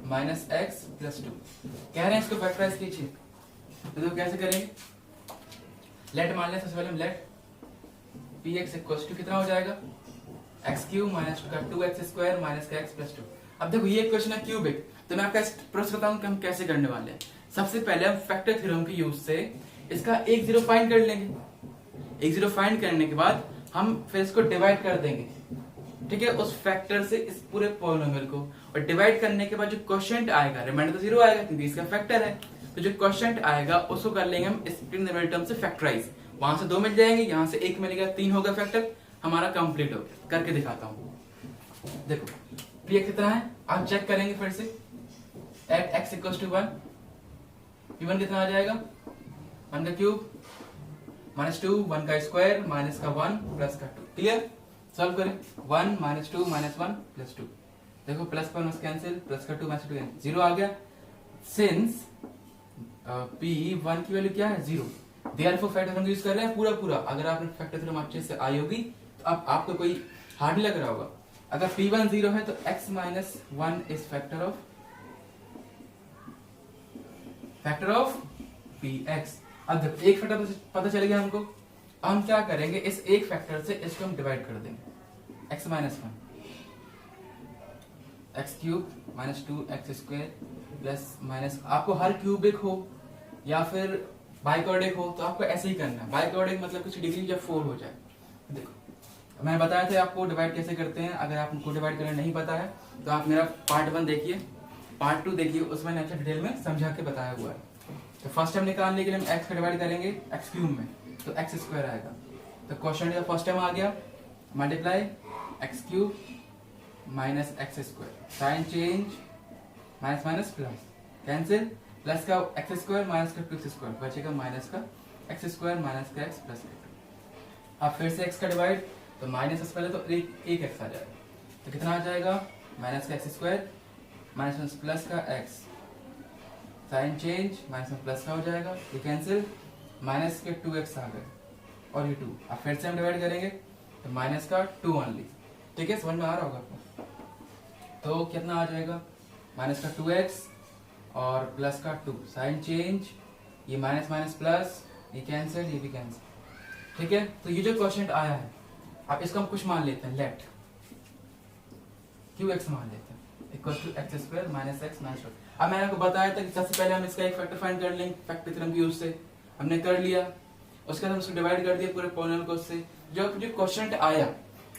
minus x plus 2 कह रहे हैं इसको फैक्टराइज कीजिए। तो कैसे करेंगे, लेट मान लें सबसे पहले हम let p x equals to कितना हो जाएगा, x cube minus 2x square minus का एक्स प्लस 2। अब देखो ये क्वेश्चन है क्यूबिक, तो मैं आपका प्रोसेस बताऊं कि हम कैसे करने वाले हैं। सबसे पहले हम फैक्टर थ्योरम के यूज से इसका एक जीरो फाइंड कर लेंगे। एक जीरो फाइंड करने के बाद हम फिर इसको डिवाइड कर देंगे, ठीक है, उस फैक्टर से इस पूरे पॉलिनोमियल को। और डिवाइड करने के बाद जो क्वोशिएंट आएगा, रिमाइंडर तो जीरो आएगा क्योंकि इसका फैक्टर है, तो जो क्वोशिएंट आएगा उसको कर लेंगे हम स्प्लिट टर्म से फैक्टराइज। वहां से 2 मिल जाएंगे, यहाँ से 1 मिलेगा, 3 होगा फैक्टर, हमारा कंप्लीट हो गया। करके दिखाता हूँ। देखो पी एक्स कितना है, आप चेक करेंगे फिर से, eight x equals to 1, P1 कितना आ जाएगा, 1 का क्यूब माइनस 2, 1 का स्क्वायर माइनस का 1 प्लस का 2। क्लियर, सॉल्व करें। 1 माइनस 2 माइनस 1 प्लस 2, देखो प्लस का 1 कैंसिल, प्लस का 2 माइनस 2 कैंसिल, 0 आ गया। सिंस P1 की वैल्यू क्या है, 0, देयरफॉर फैक्टर थ्योरम यूज कर रहे हैं पूरा। अगर आपने फैक्टर थ्योरम अच्छे से आई होगी तो अब आपको कोई हार्ड लग रहा होगा। अगर P1 0 है तो x minus 1 is factor of Px। अब देखो एक फैक्टर तो पता चल गया हमको, हम क्या करेंगे, इस एक फैक्टर से इसको हम डिवाइड कर देंगे, x minus 1 x cube minus 2x square plus minus, आपको हर क्यूबिक हो या फिर बाइक्वाड्रिक हो तो आपको ऐसे ही करना है। बाइक्वाड्रिक मतलब कुछ डिग्री जब 4 हो जाए। देखो मैंने बताया था आपको डिवाइड कैसे करते हैं, अगर आपको डिवाइड करना नहीं पता है तो आप मेरा पार्ट 1 देखिए, पार्ट 2 देखिए, उसमें मैंने अच्छा डिटेल में समझा के बताया हुआ है। तो फर्स्ट टाइम निकालने के लिए हम x का डिवाइड करेंगे एक्स क्यूब में, तो एक्स स्क्वायर आएगा। तो क्वेश्चन का फर्स्ट टाइम आ गया, multiply x cube minus x square, sign change minus minus plus cancel, plus का एक्स स्क्वायर माइनस का 2x स्क्वायर, बचेगा माइनस का एक्स स्क्वायर माइनस का एक्स प्लस का। अब फिर से x का डिवाइड, तो माइनस पहले तो एक एक्स आ जाएगा, तो कितना आ जाएगा, माइनस का एक्स स्क्वायर माइनस प्लस का एक्स, साइन चेंज माइनस में प्लस का हो जाएगा, ये कैंसिल, माइनस के 2x आ गए और ये 2। अब फिर से हम डिवाइड करेंगे तो माइनस का 2 ओनली, ठीक है, समझ में आ रहा होगा आपको। तो कितना आ जाएगा, माइनस का 2x और प्लस का 2, साइन चेंज, ये माइनस माइनस प्लस, ये कैंसिल, ये भी कैंसिल, ठीक है। तो ये जो क्वेश्चन आया है, अब इसको हम कुछ मान लेते हैं, लेट qx मान लेते हैं equal to x square minus x minus 1। अब मैंने आपको बताया था कि सबसे पहले हम इसका एक फैक्टर फाइंड कर लेंगे फैक्टर थ्योरम की यूज से, हमने कर लिया। उसके बाद हम उसको डिवाइड कर दिया पूरे पॉलिनोमियल को उससे। जो क्वेश्चन आया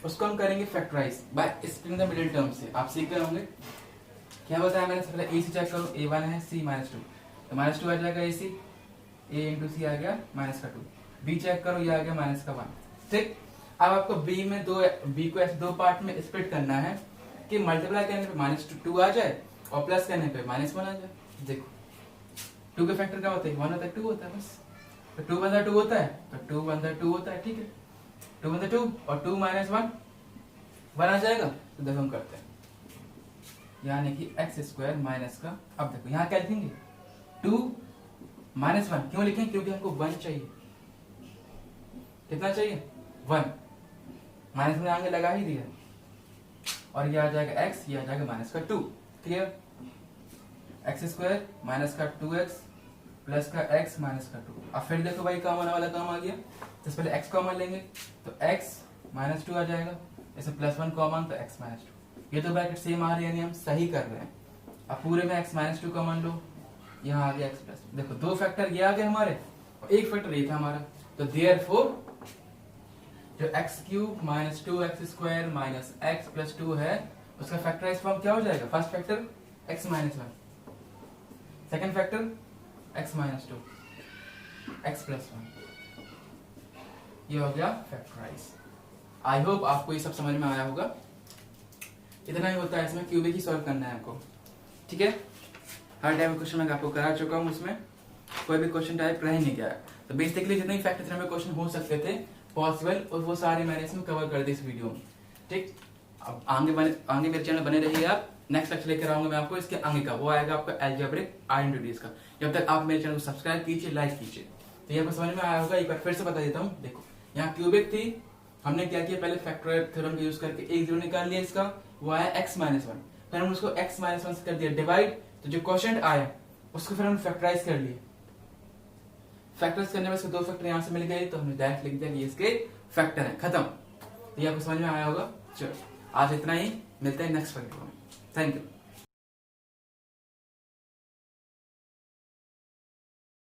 उसको हम करेंगे factorize by splitting the middle term से। आप सीख गए होंगे क्या बताया मैंने, सबसे पहले a से चेक करो, a1 है, c माइनस 2, तो माइनस 2 आ जाएगा ac, a इंटू सी आ गया माइनस का 2, b चेक करो, ये आ गया माइनस का 1, ठीक। अब आपको b में b को ऐसे दो पार्ट में स्प्लिट करना है कि मल्टीप्लाई करने पे माइनस 2 आ जाए और प्लस करने पे माइनस 1 आ जाए। देखो 2 का फैक्टर क्या होता है, 1 होता है, 2 होता है, बस। तो 2 बंदा 2 होता है, तो 2 बंदा 2 होता है, ठीक है। 2 बंदा 2 और 2 माइनस 1 आ जाएगा। तो देखो हम करते हैं, यानी कि एक्स स्क्वायर माइनस का, अब देखो यहाँ क्या लिखेंगे, 2 माइनस 1, क्यों लिखें, क्योंकि हमको 1 चाहिए। कितना चाहिए, 1, माइनस में आगे लगा ही दिया, और ये आ जाएगा x, ये आ जाएगा माइनस का 2, क्लियर। एक्स स्क्वायर माइनस का 2x प्लस का x माइनस का 2। अब फिर देखो भाई कॉमन वाला काम आ गया, तो पहले x कॉमन लेंगे तो x माइनस 2 आ जाएगा, ऐसे प्लस 1 कॉमन तो x माइनस 2। ये तो ब्रैकेट सेम आ रही है, यानी हम सही कर रहे हैं। अब पूरे में x माइनस 2 कॉमन लो, यहाँ आ गया x प्लस, देखो 2 फैक्टर ये आ गए हमारे और 1 फैक्टर ये था हमारा। तो देयरफॉर जो x cube minus 2x square minus x plus 2 है, उसका फैक्टराइज फॉर्म क्या हो जाएगा, first factor x minus 1, second factor x minus 2, x plus 1, ये हो गया फैक्टराइज। आई होप आपको ये सब समझ में आया होगा। इतना ही होता है इसमें, क्यूबिक ही सॉल्व करना है आपको, ठीक है। हर टाइप क्वेश्चन मैं आपको करा चुका हूँ, उसमें कोई भी क्वेश्चन टाइप रह नहीं गया है। तो बेसिकली जितने फैक्टर थ्योरम में क्वेश्चन हो सकते थे पॉसिबल, और वो सारे मैंने इसमें कवर कर दिए इस वीडियो में, ठीक। अब आगे मेरे चैनल बने रहिए आप, नेक्स्ट लेक्चर लेकर आऊंगा मैं आपको इसके आगे का, वो आएगा आपका अलजेब्रिक आइडेंटिटीज का। जब तक आप मेरे चैनल को सब्सक्राइब कीजिए, लाइक कीजिए। तो ये आपको समझ में आया होगा। एक बार फिर से बता देता हूँ। देखो यहाँ क्यूबिक थी, हमने क्या किया, पहले फैक्टराइड थ्योरम का यूज करके एक जीरो निकाल लिया इसका, वो आया x-1, फिर हम उसको x-1 से कर दिया डिवाइड, तो जो क्वोशिएंट आया उसको फिर हम फैक्टराइज कर लिए। फैक्टराइज करने में इसके दो फैक्टर यहाँ से मिल गए, तो हमने डायरेक्ट लिख दिया कि इसके फैक्टर है, खत्म। तो ये आपको समझ में आया होगा। चलो आज इतना ही, मिलते हैं नेक्स्ट वीडियो में। Thank you.